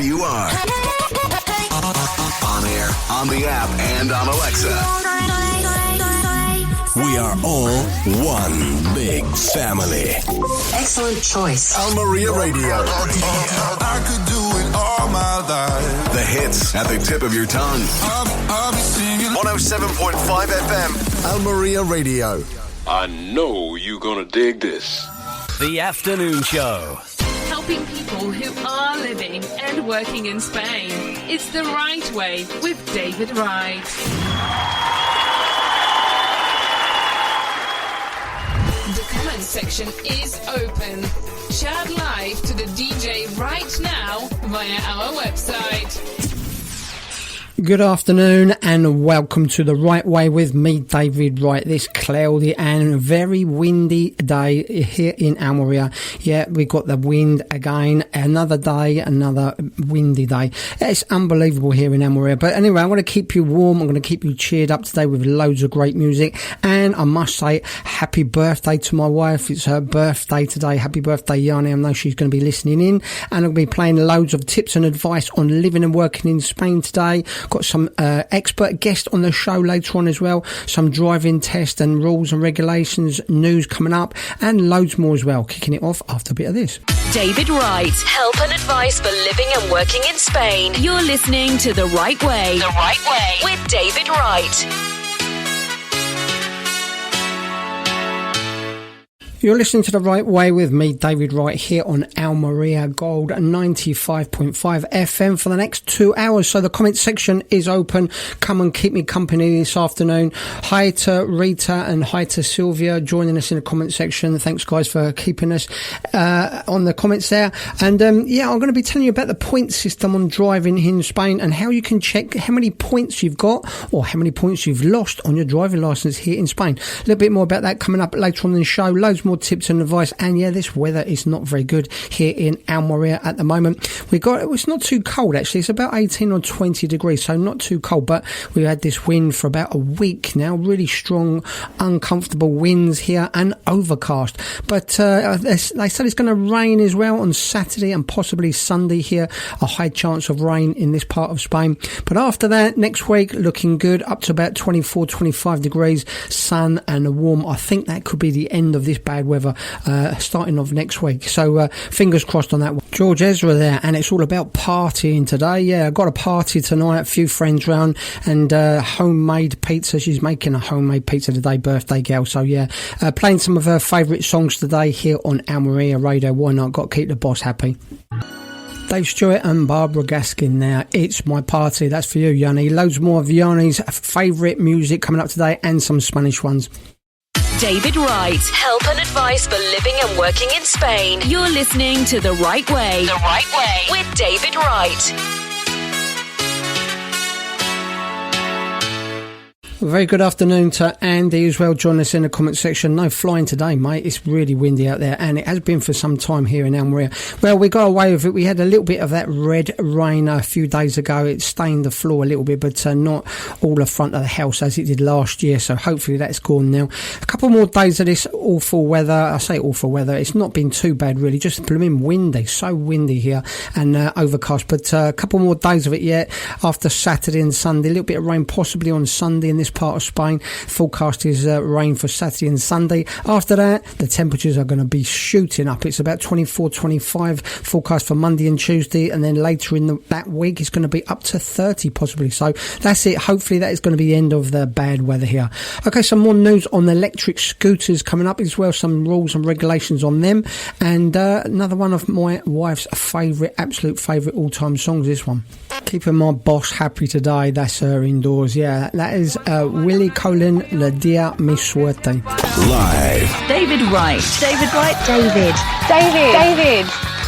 you are. On air, on the app, and on Alexa. We are all one big family. Excellent choice. Al Maria Radio. I could do it all my life. The hits at the tip of your tongue. I'll be singing 107.5 FM. Al Maria Radio. I know you're gonna dig this. The Afternoon Show. Helping people who are living and working in Spain. It's the right way with David Wright. The comment section is open. Chat live to the DJ right now via our website. Good afternoon and welcome to The Right Way with me, David Wright. This cloudy and very windy day here in Almeria. Yeah, we got the wind again. Another day, another windy day. It's unbelievable here in Almeria. But anyway, I'm going to keep you warm. I'm going to keep you cheered up today with loads of great music. And I must say, happy birthday to my wife. It's her birthday today. Happy birthday, Yanni. I know she's going to be listening in. And I'll be playing loads of tips and advice on living and working in Spain today. Got some expert guest on the show later on as well. Some driving tests and rules and regulations, news coming up, and loads more as well. Kicking it off after a bit of this. David Wright. Help and advice for living and working in Spain. You're listening to The Right Way. The Right Way with David Wright. You're listening to The Right Way with me, David Wright, here on Almeria Gold 95.5 FM for the next 2 hours. So the comment section is open. Come and keep me company this afternoon. Hi to Rita and hi to Sylvia joining us in the comment section. Thanks, guys, for keeping us on the comments there. And yeah, I'm going to be telling you about the point system on driving in Spain and how you can check how many points you've got or how many points you've lost on your driving license here in Spain. A little bit more about that coming up later on in the show. Loads more tips and advice. And yeah, this weather is not very good here in Almeria at the moment. It's not too cold actually. It's about 18 or 20 degrees, so not too cold, but we've had this wind for about a week now. Really strong, uncomfortable winds here and overcast. But they said it's going to rain as well on Saturday and possibly Sunday here. A high chance of rain in this part of Spain. But after that, next week looking good, up to about 24, 25 degrees, sun and warm. I think that could be the end of this bad weather starting off next week. So fingers crossed on that one. George Ezra there, and it's all about partying today. Yeah, I've got a party tonight, a few friends round, and homemade pizza. She's making a homemade pizza today, birthday girl. So yeah, playing some of her favourite songs today here on Almeria Radio. Why not? Got to keep the boss happy. Dave Stewart and Barbara Gaskin there. It's my party. That's for you, Yanni. Loads more of Yanni's favourite music coming up today and some Spanish ones. David Wright. Help and advice for living and working in Spain. You're listening to The Right Way. The Right Way with David Wright. Very good afternoon to Andy as well. Join us in the comment section. No flying today, mate. It's really windy out there, and it has been for some time here in Almeria. Well, we got away with it. We had a little bit of that red rain a few days ago. It stained the floor a little bit, but not all the front of the house as it did last year. So hopefully that's gone now. A couple more days of this awful weather. I say awful weather. It's not been too bad, really. Just blooming windy. So windy here and overcast. But a couple more days of it yet after Saturday and Sunday. A little bit of rain possibly on Sunday in this part of Spain. Forecast is rain for Saturday and Sunday. After that, the temperatures are going to be shooting up. It's about 24, 25 forecast for Monday and Tuesday, and then later in that week it's going to be up to 30 possibly. So that's it. Hopefully that is going to be the end of the bad weather here. Okay, some more news on electric scooters coming up as well. Some rules and regulations on them, and another one of my wife's absolute favourite all-time songs, this one. Keeping my boss happy today. That's her indoors. Yeah, that is Willie Colin, La Dia Mi Suerte. Live. David Wright. David Wright. David.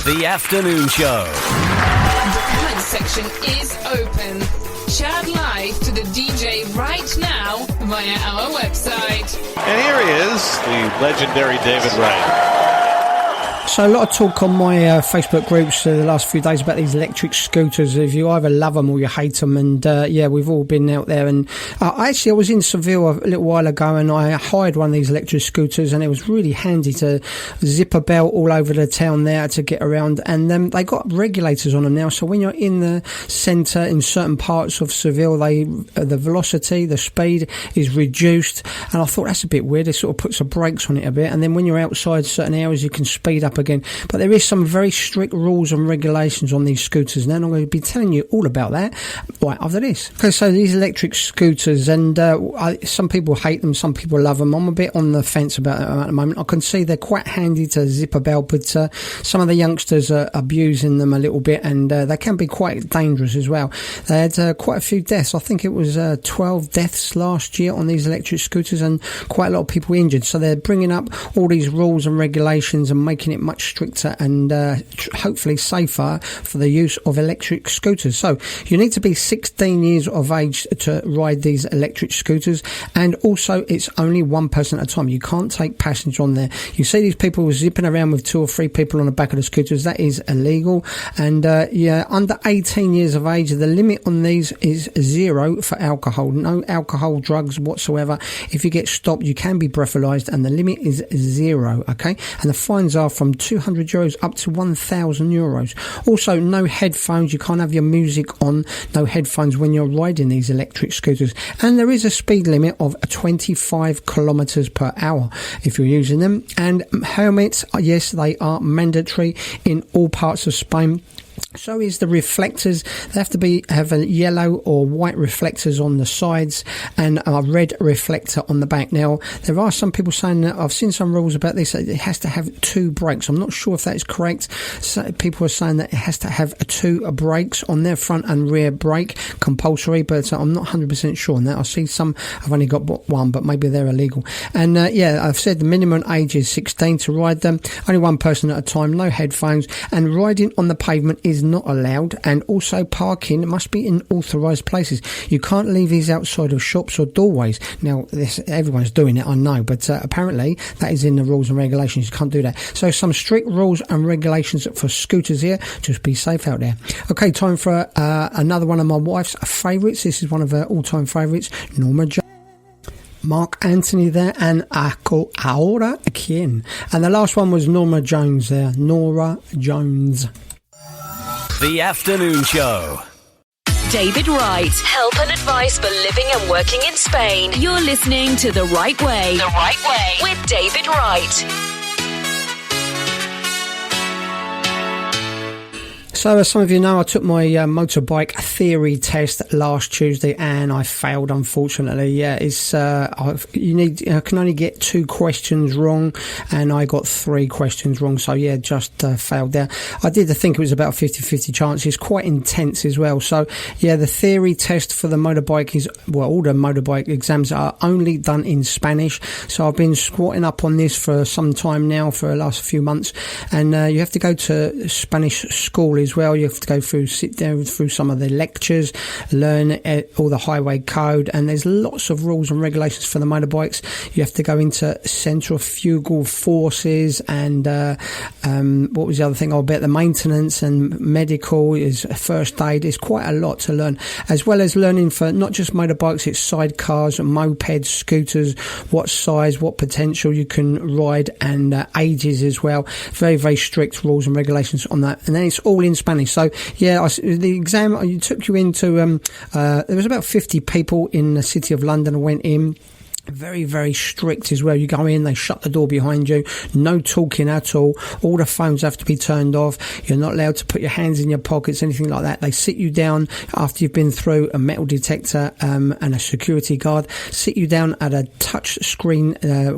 The Afternoon Show. The comment section is open. Chat live to the DJ right now via our website. And here he is, the legendary David Wright. So a lot of talk on my Facebook groups the last few days about these electric scooters. If you either love them or you hate them, and yeah, we've all been out there. And I was in Seville a little while ago, and I hired one of these electric scooters, and it was really handy to zip a belt all over the town there to get around. And they got regulators on them now, so when you're in the centre in certain parts of Seville, the velocity, the speed is reduced. And I thought that's a bit weird. It sort of puts the brakes on it a bit, and then when you're outside certain areas, you can speed up again. But there is some very strict rules and regulations on these scooters now, and I'm going to be telling you all about that right after this. Okay, so these electric scooters, and some people hate them, some people love them. I'm a bit on the fence about them at the moment. I can see they're quite handy to zip a belt, but some of the youngsters are abusing them a little bit, and they can be quite dangerous as well. They had quite a few deaths. I think it was 12 deaths last year on these electric scooters, and quite a lot of people injured. So they're bringing up all these rules and regulations and making it much stricter and hopefully safer for the use of electric scooters. So you need to be 16 years of age to ride these electric scooters, and also it's only one person at a time. You can't take passengers on there. You see these people zipping around with 2 or 3 people on the back of the scooters. That is illegal. And yeah, under 18 years of age, the limit on these is 0 for alcohol. No alcohol, drugs whatsoever. If you get stopped, you can be breathalyzed, and the limit is 0. Okay, and the fines are from €200 up to €1,000. Also, no headphones. You can't have your music on. No headphones when you're riding these electric scooters. And there is a speed limit of 25 kilometers per hour if you're using them. And helmets, yes, they are mandatory in all parts of Spain. So is the reflectors. They have to have a yellow or white reflectors on the sides and a red reflector on the back. Now, there are some people saying that I've seen some rules about this. It has to have 2 brakes. I'm not sure if that is correct. So people are saying that it has to have 2 brakes on their front and rear brake, compulsory, but I'm not 100% sure on that. I see some have only got 1, but maybe they're illegal. And yeah, I've said the minimum age is 16 to ride them. Only one person at a time, no headphones, and riding on the pavement is not allowed, and also parking must be in authorised places. You can't leave these outside of shops or doorways. Now, everyone's doing it, I know, but apparently that is in the rules and regulations. You can't do that. So some strict rules and regulations for scooters here. Just be safe out there. Okay, time for another one of my wife's favourites. This is one of her all-time favourites, Norma Jones. Mark Anthony there, and Ahora Quién. And the last one was Norma Jones there, Nora Jones. The Afternoon Show. David Wright. Help and advice for living and working in Spain. You're listening to The Right Way. The Right Way with David Wright. So as some of you know, I took my motorbike theory test last Tuesday and I failed, unfortunately. Yeah, it's you can only get 2 questions wrong, and I got 3 questions wrong. So yeah, just failed there. I did think it was about 50-50 chance. It's quite intense as well. So yeah, the theory test for the motorbike is, well, all the motorbike exams are only done in Spanish. So I've been squatting up on this for some time now, for the last few months, and you have to go to Spanish school as well. You have to go through, sit down through some of the lectures, learn all the highway code, and there's lots of rules and regulations for the motorbikes. You have to go into centrifugal forces and what was the other thing? I'll bet the maintenance and medical is first aid. It's quite a lot to learn, as well as learning for not just motorbikes, it's sidecars, mopeds, scooters, what size, what potential you can ride, and ages as well. Very, very strict rules and regulations on that. And then it's all in Spanish. So yeah, the exam took you into there was about 50 people in the city of London. I went in. Very, very strict as well. You go in, they shut the door behind you, no talking at all the phones have to be turned off, you're not allowed to put your hands in your pockets, anything like that. They sit you down after you've been through a metal detector and a security guard, sit you down at a touch screen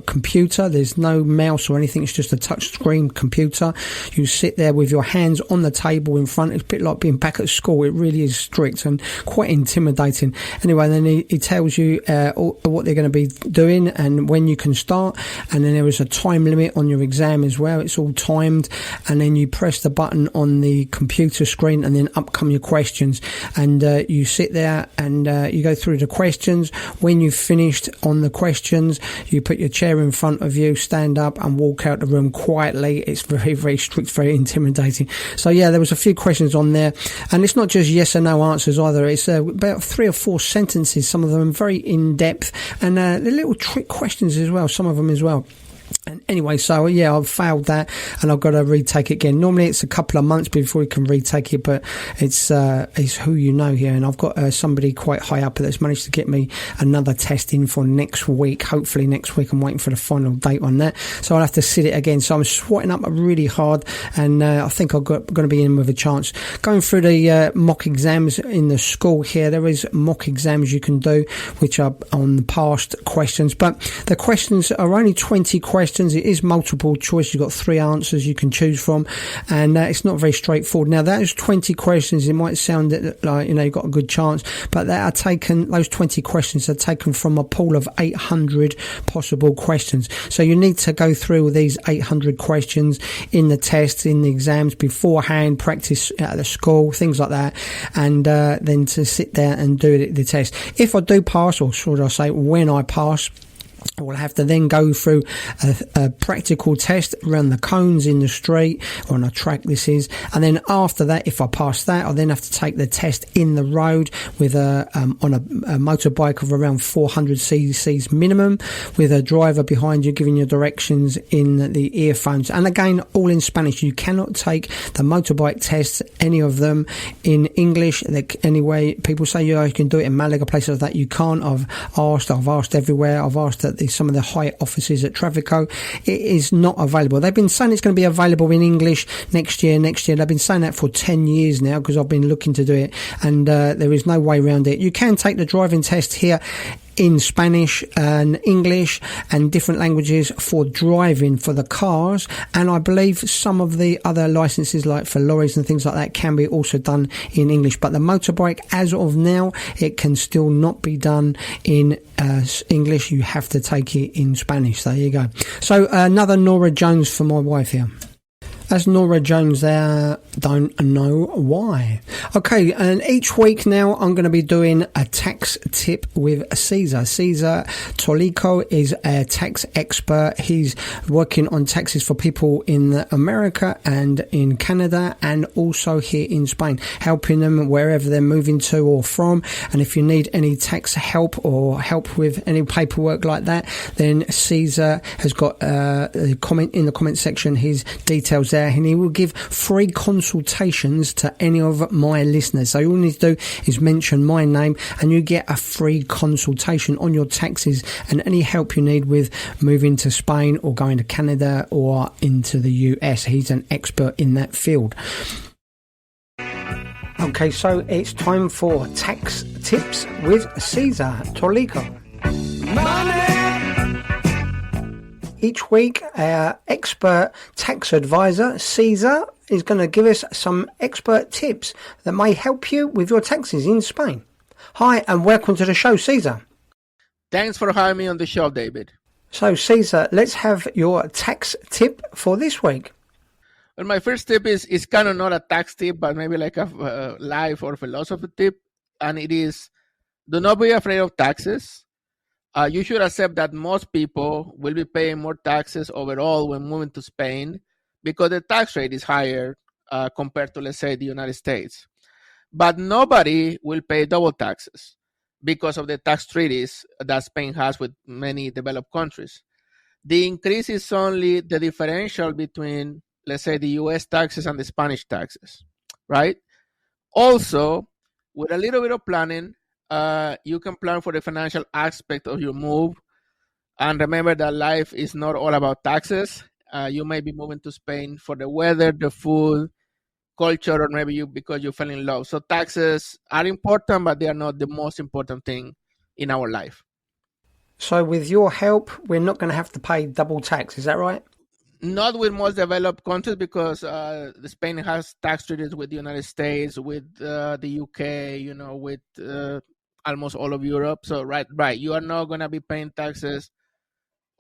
computer. There's no mouse or anything, it's just a touch screen computer. You sit there with your hands on the table in front. It's a bit like being back at school. It really is strict and quite intimidating. Anyway, then he tells you what they're going to be doing and when you can start. And then there is a time limit on your exam as well. It's all timed. And then you press the button on the computer screen and then up come your questions. And you sit there and you go through the questions. When you've finished on the questions, you put your chair in front of you, stand up and walk out the room quietly. It's very, very strict, very intimidating. So yeah, there was a few questions on there. And it's not just yes or no answers either. It's about 3 or 4 sentences. Some of them very in-depth and the little trick questions as well, some of them as well. And anyway, so yeah, I've failed that and I've got to retake it again. Normally it's a couple of months before you can retake it, but it's who you know here. And I've got somebody quite high up that's managed to get me another test in for next week. Hopefully next week. I'm waiting for the final date on that. So I'll have to sit it again. So I'm swatting up really hard and I think I'm going to be in with a chance. Going through the mock exams in the school here, there is mock exams you can do, which are on past questions, but the questions are only 20 questions. It is multiple choice. You've got 3 answers you can choose from, and it's not very straightforward. Now, those 20 questions, it might sound like, you've got a good chance, but those 20 questions are taken from a pool of 800 possible questions. So you need to go through these 800 questions in the tests, in the exams beforehand, practice at the school, things like that, and then to sit there and do the test. If I do pass, or should I say when I pass, we'll have to then go through a practical test around the cones in the street, or on a track this is, and then after that, if I pass that, I'll then have to take the test in the road with on a motorbike of around 400 cc's minimum, with a driver behind you giving you directions in the earphones, and again all in Spanish. You cannot take the motorbike tests, any of them, in English. Anyway, people say you can do it in Malaga, places like that. You can't. I've asked everywhere. I've asked at some of the high offices at Trafico. It is not available. They've been saying it's going to be available in English next year. They've been saying that for 10 years now, because I've been looking to do it, and there is no way around it. You can take the driving test here in Spanish and English and different languages for driving for the cars, and I believe some of the other licenses, like for lorries and things like that, can be also done in English. But the motorbike, as of now, it can still not be done in English. You have to take it in Spanish. There you go. So another Nora Jones for my wife here. As Nora Jones there, don't know why. Okay, and each week now I'm going to be doing a tax tip with Caesar. Caesar Tolico is a tax expert. He's working on taxes for people in America and in Canada, and also here in Spain, helping them wherever they're moving to or from. And if you need any tax help or help with any paperwork like that, then Caesar has got a comment in the comment section, his details there, and he will give free consultations to any of my listeners. So all you need to do is mention my name and you get a free consultation on your taxes and any help you need with moving to Spain or going to Canada or into the US. He's an expert in that field. Okay, so it's time for tax tips with Caesar Tolico. Each week, our expert tax advisor, Caesar, is going to give us some expert tips that may help you with your taxes in Spain. Hi, and welcome to the show, Caesar. Thanks for having me on the show, David. So, Caesar, let's have your tax tip for this week. Well, my first tip is kind of not a tax tip, but maybe like a life or philosophy tip, and it is, do not be afraid of taxes. You should accept that most people will be paying more taxes overall when moving to Spain because the tax rate is higher compared to, let's say, the United States. But nobody will pay double taxes because of the tax treaties that Spain has with many developed countries. The increase is only the differential between, let's say, the US taxes and the Spanish taxes, right? Also, with a little bit of planning, you can plan for the financial aspect of your move. And remember that life is not all about taxes. You may be moving to Spain for the weather, the food, culture, or maybe because you fell in love. So taxes are important, but they are not the most important thing in our life. So with your help, we're not going to have to pay double tax. Is that right? Not with most developed countries, because Spain has tax treaties with the United States, with the UK, with almost all of Europe. So right, you are not going to be paying taxes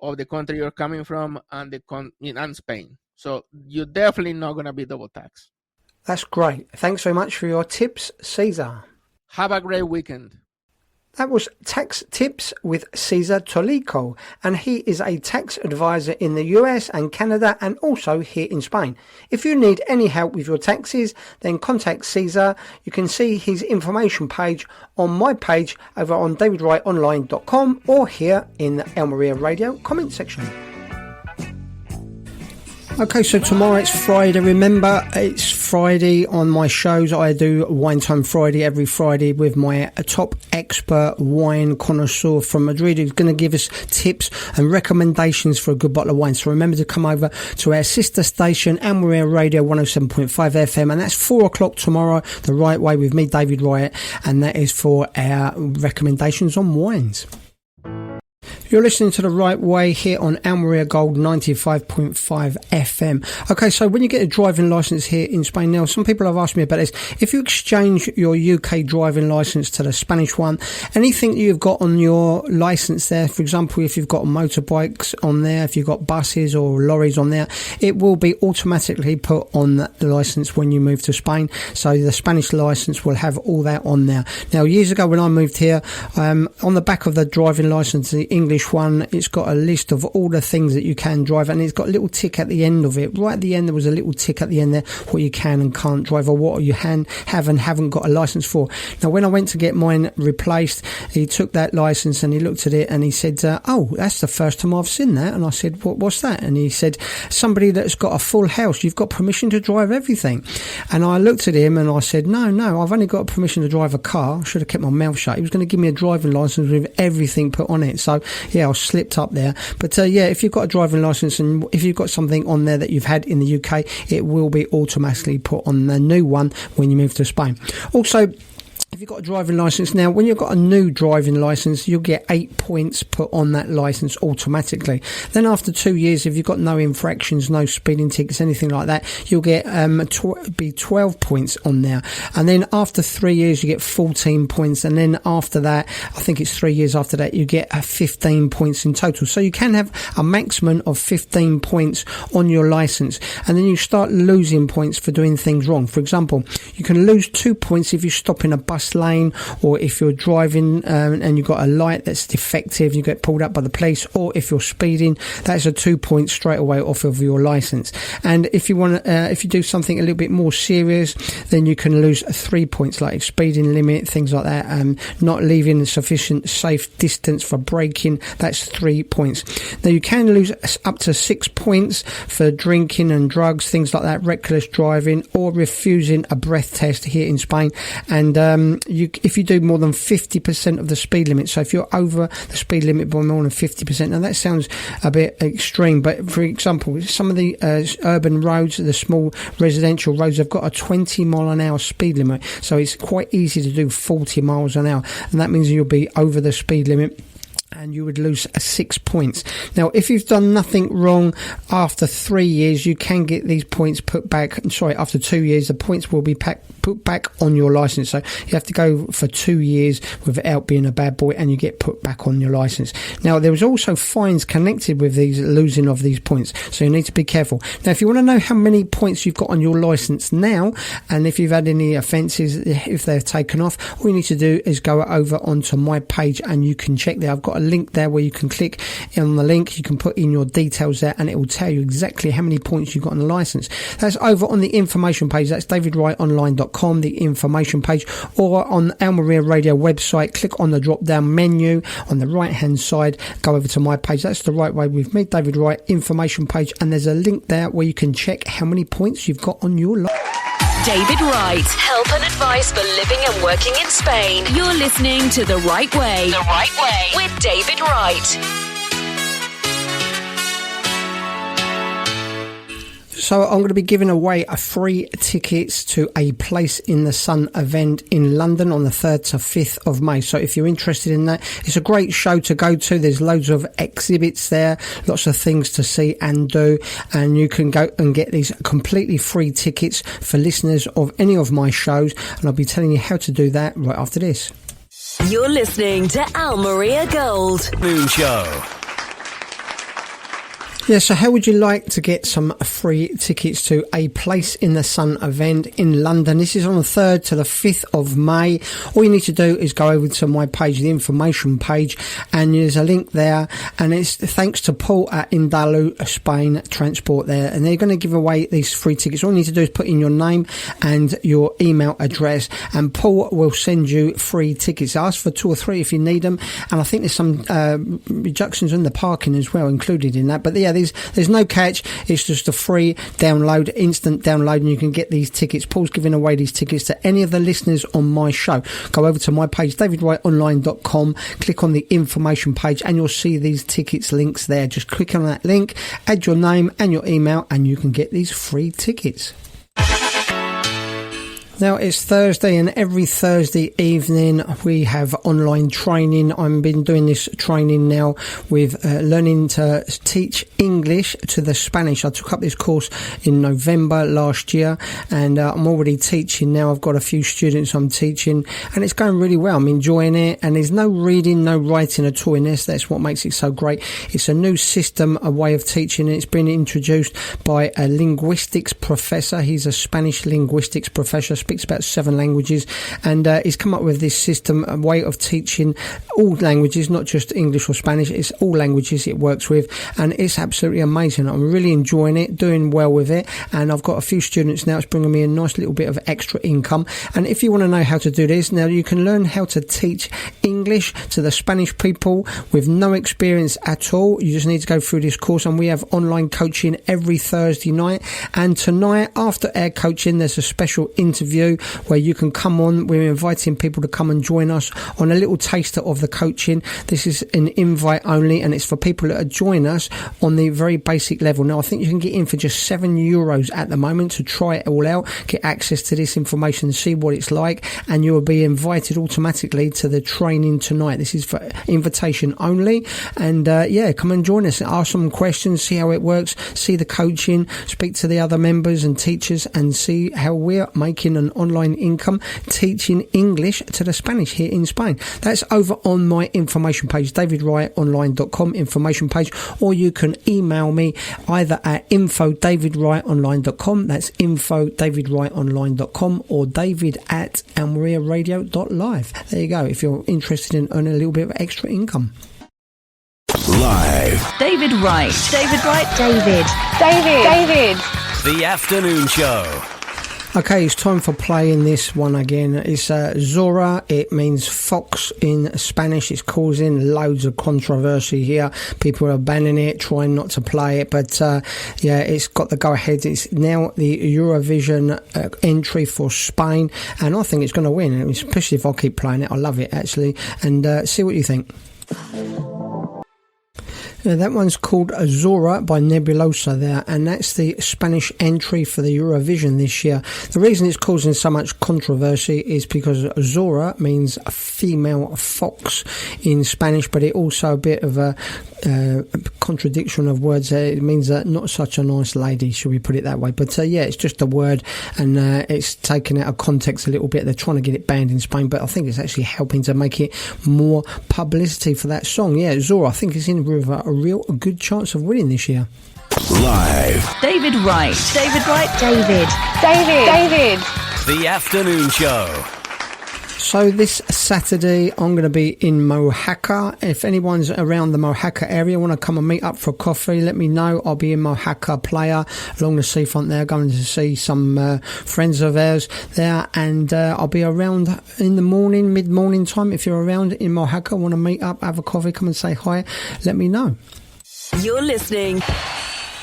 of the country you're coming from and and Spain. So you're definitely not going to be double taxed. That's great. Thanks very much for your tips, Cesar. Have a great weekend. That was Tax Tips with Cesar Tolico, and he is a tax advisor in the US and Canada and also here in Spain. If you need any help with your taxes, then contact Cesar. You can see his information page on my page over on davidwrightonline.com or here in the El Maria Radio comment section. Okay, so tomorrow it's Friday. Remember, it's Friday on my shows. I do Wine Time Friday every Friday with my top expert wine connoisseur from Madrid who's going to give us tips and recommendations for a good bottle of wine. So remember to come over to our sister station, El Maria Radio 107.5 FM, and that's 4 o'clock tomorrow, The Right Way with me, David Wright, and that is for our recommendations on wines. You're listening to The Right Way here on El Maria Gold 95.5 FM. Okay, so when you get a driving licence here in Spain now, some people have asked me about this. If you exchange your UK driving licence to the Spanish one, anything that you've got on your licence there, for example, if you've got motorbikes on there, if you've got buses or lorries on there, it will be automatically put on the licence when you move to Spain. So the Spanish licence will have all that on there. Now, years ago when I moved here, on the back of the driving licence, the English one, it's got a list of all the things that you can drive, and it's got a little tick at the end of it. Right at the end, there was a little tick at the end there, what you can and can't drive, or what you have and haven't got a license for. Now, when I went to get mine replaced, he took that license and he looked at it and he said, oh, that's the first time I've seen that. And I said, what's that? And he said, somebody that's got a full house, you've got permission to drive everything. And I looked at him and I said, no, I've only got permission to drive a car. I should have kept my mouth shut. He was going to give me a driving license with everything put on it. So yeah, I slipped up there. But yeah, if you've got a driving licence and if you've got something on there that you've had in the UK, it will be automatically put on the new one when you move to Spain. Also, if you've got a driving licence now, when you've got a new driving licence, you'll get 8 points put on that licence automatically. Then after 2 years, if you've got no infractions, no speeding tickets, anything like that, you'll get be 12 points on there. And then after 3 years, you get 14 points. And then after that, I think it's 3 years after that, you get 15 points in total. So you can have a maximum of 15 points on your licence. And then you start losing points for doing things wrong. For example, you can lose 2 points if you stop in a bus lane, or if you're driving and you've got a light that's defective, you get pulled up by the police, or if you're speeding, that's a 2 points straight away off of your license. And if you want if you do something a little bit more serious, then you can lose 3 points, like speeding limit, things like that, not leaving a sufficient safe distance for braking, that's 3 points. Now you can lose up to 6 points for drinking and drugs, things like that, reckless driving, or refusing a breath test here in Spain. And if you do more than 50% of the speed limit, so if you're over the speed limit by more than 50%, now that sounds a bit extreme, but for example, some of the urban roads, the small residential roads, have got a 20 mile an hour speed limit, so it's quite easy to do 40 miles an hour, and that means you'll be over the speed limit and you would lose 6 points. Now, if you've done nothing wrong after 3 years, you can get these points put back. Sorry, after 2 years, the points will be put back on your license. So you have to go for 2 years without being a bad boy, and you get put back on your license. Now, there is also fines connected with these losing of these points, so you need to be careful. Now, if you want to know how many points you've got on your license now, and if you've had any offences, if they're taken off, all you need to do is go over onto my page and you can check there. I've got a link there where you can click on the link, you can put in your details there, and it will tell you exactly how many points you've got on the license. That's over on the information page. That's davidwrightonline.com, the information page, or on El Maria Radio website. Click on the drop down menu on the right hand side, go over to my page. That's The Right Way with me, David Wright, information page, and there's a link there where you can check how many points you've got on your license. David Wright, help and advice for living and working in Spain. You're listening to The Right Way. The Right Way with David Wright. So I'm going to be giving away free tickets to a Place in the Sun event in London on the 3rd to 5th of May. So if you're interested in that, it's a great show to go to. There's loads of exhibits there, lots of things to see and do, and you can go and get these completely free tickets for listeners of any of my shows, and I'll be telling you how to do that right after this. You're listening to Al Maria Gold Moon Show. Yeah, so how would you like to get some free tickets to a Place in the Sun event in London? This is on the 3rd to the 5th of May. All you need to do is go over to my page, the information page, and there's a link there. And it's thanks to Paul at Indalu Spain Transport there. And they're going to give away these free tickets. All you need to do is put in your name and your email address, and Paul will send you free tickets. Ask for 2 or 3 if you need them. And I think there's some reductions in the parking as well included in that. But yeah, there's no catch. It's just a free download, instant download, and you can get these tickets. Paul's giving away these tickets to any of the listeners on my show. Go over to my page, davidwrightonline.com, click on the information page, and you'll see these tickets links there. Just click on that link, add your name and your email, and you can get these free tickets. Now it's Thursday, and every Thursday evening we have online training. I've been doing this training now with learning to teach English to the Spanish. I took up this course in November last year, and I'm already teaching now. I've got a few students I'm teaching, and it's going really well. I'm enjoying it, and there's no reading, no writing at all in this. That's what makes it so great. It's a new system, a way of teaching. It's been introduced by a linguistics professor. He's a Spanish linguistics professor, speaks about 7 languages, and he's come up with this system, a way of teaching all languages, not just English or Spanish. It's all languages it works with, and it's absolutely amazing. I'm really enjoying it, doing well with it, and I've got a few students now. It's bringing me a nice little bit of extra income. And if you want to know how to do this, now you can learn how to teach English to the Spanish people with no experience at all. You just need to go through this course, and we have online coaching every Thursday night. And tonight, after our coaching, there's a special interview where you can come on. We're inviting people to come and join us on a little taster of the coaching. This is an invite only, and it's for people that join us on the very basic level. Now, I think you can get in for just €7 at the moment to try it all out, get access to this information, see what it's like, and you will be invited automatically to the training tonight. This is for invitation only, and yeah, come and join us, ask some questions, see how it works, see the coaching, speak to the other members and teachers, and see how we're making an online income teaching English to the Spanish here in Spain. That's over on my information page, davidwrightonline.com information page, or you can email me either at info@davidwrightonline.com, that's info@davidwrightonline.com, or david@almariaradio.live. There you go, if you're interested in earning a little bit of extra income. Live. David Wright. The Afternoon Show. Okay, it's time for playing this one again. It's Zora. It means fox in Spanish. It's causing loads of controversy here. People are banning it, trying not to play it. But yeah, it's got the go-ahead. It's now the Eurovision entry for Spain. And I think it's going to win, especially if I keep playing it. I love it, actually. And see what you think. Now, that one's called Zora by Nebulosa there, and that's the Spanish entry for the Eurovision this year. The reason it's causing so much controversy is because Zora means a female fox in Spanish, but it also a bit of a contradiction of words. It means not such a nice lady, should we put it that way? But yeah, it's just a word, and it's taken out of context a little bit. They're trying to get it banned in Spain, but I think it's actually helping to make it more publicity for that song. Yeah, Zora, I think it's in with a real good chance of winning this year. Live. David Wright. The Afternoon Show. So this Saturday, I'm going to be in Mojaca. If anyone's around the Mojaca area, want to come and meet up for coffee, let me know. I'll be in Mojaca Playa along the seafront there, going to see some friends of ours there. And I'll be around in the morning, mid-morning time. If you're around in Mojaca, want to meet up, have a coffee, come and say hi, let me know. You're listening.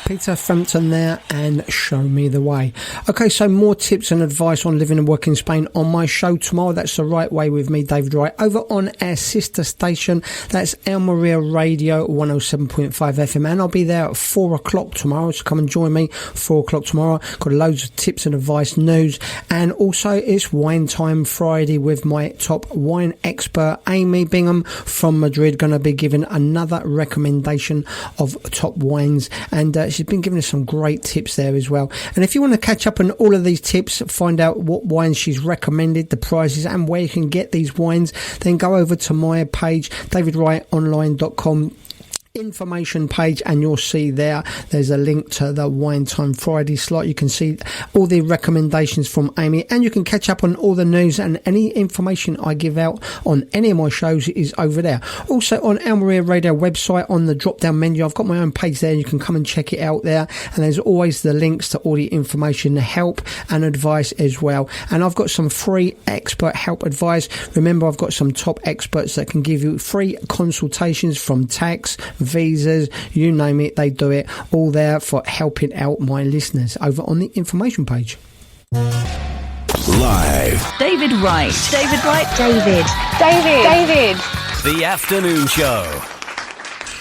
Peter Frampton there, and Show Me the Way. Okay, so more tips and advice on living and working in Spain on my show tomorrow. That's The Right Way with me, David Wright, over on our sister station. That's El Maria Radio 107.5 FM, and I'll be there at 4 o'clock tomorrow, so come and join me 4 o'clock tomorrow. Got loads of tips and advice, news, and also it's Wine Time Friday with my top wine expert Amy Bingham from Madrid, going to be giving another recommendation of top wines, and she's She's been giving us some great tips there as well. And if you want to catch up on all of these tips, find out what wines she's recommended, the prices, and where you can get these wines, then go over to my page, davidwrightonline.com information page, and you'll see there's a link to the Wine Time Friday slot. You can see all the recommendations from Amy, and you can catch up on all the news, and any information I give out on any of my shows is over there. Also on Al Maria Radio website, on the drop down menu, I've got my own page there. You can come and check it out there, and there's always the links to all the information, the help and advice as well. And I've got some free expert help advice. Remember, I've got some top experts that can give you free consultations from tax, visas, you name it, they do it, all there for helping out my listeners over on the information page. Live. David Wright. David Wright. David. The Afternoon Show.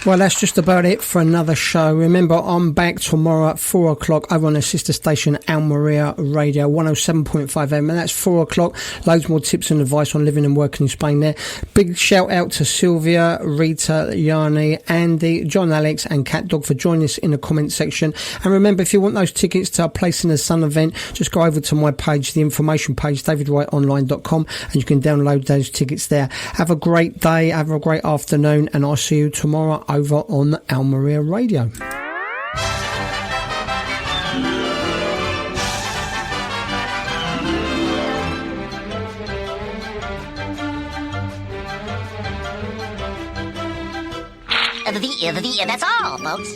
Well, that's just about it for another show. Remember, I'm back tomorrow at 4 o'clock over on the sister station Al Maria Radio 107.5 FM, and that's 4 o'clock. Loads more tips and advice on living and working in Spain there. Big shout out to Sylvia, Rita, Yanni, Andy, John Alex and Cat Dog for joining us in the comment section. And remember, if you want those tickets to a Place in the Sun event, just go over to my page, the information page, davidwrightonline.com, and you can download those tickets there. Have a great day, have a great afternoon, and I'll see you tomorrow over on Al Maria Radio. That's all, folks.